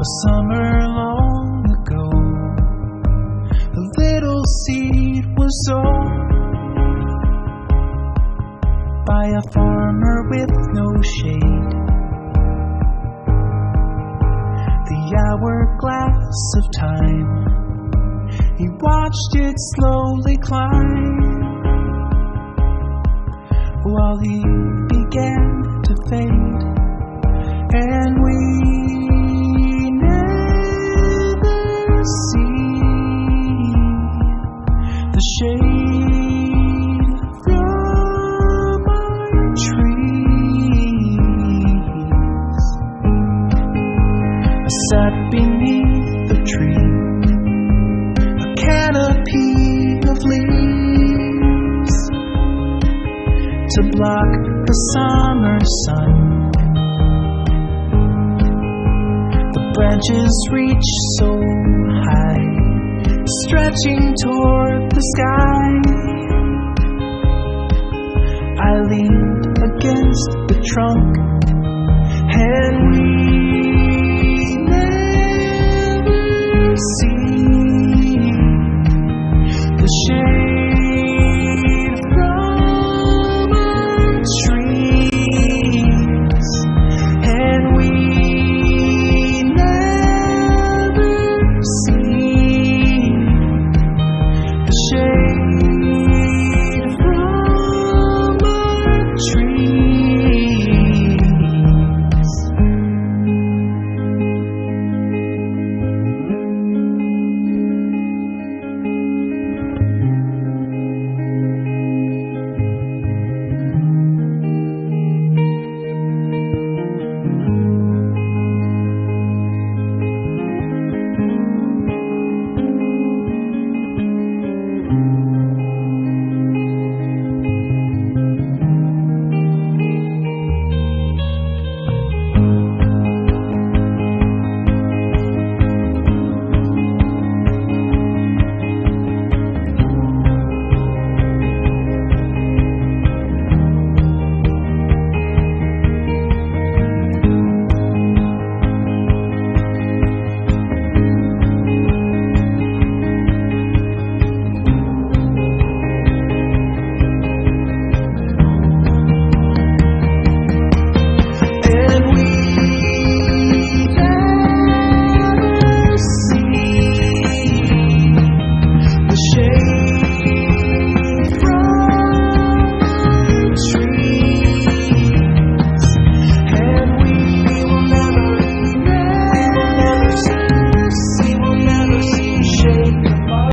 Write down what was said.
A summer long ago, a little seed was sown by a farmer with no shade. The hourglass of time, he watched it slowly climb, while he began to fade, and we never see the shade from our trees. I sat beneath the tree, a canopy of leaves to block the summer sun. The branches reach so high, stretching toward the sky. I leaned against the trunk, and we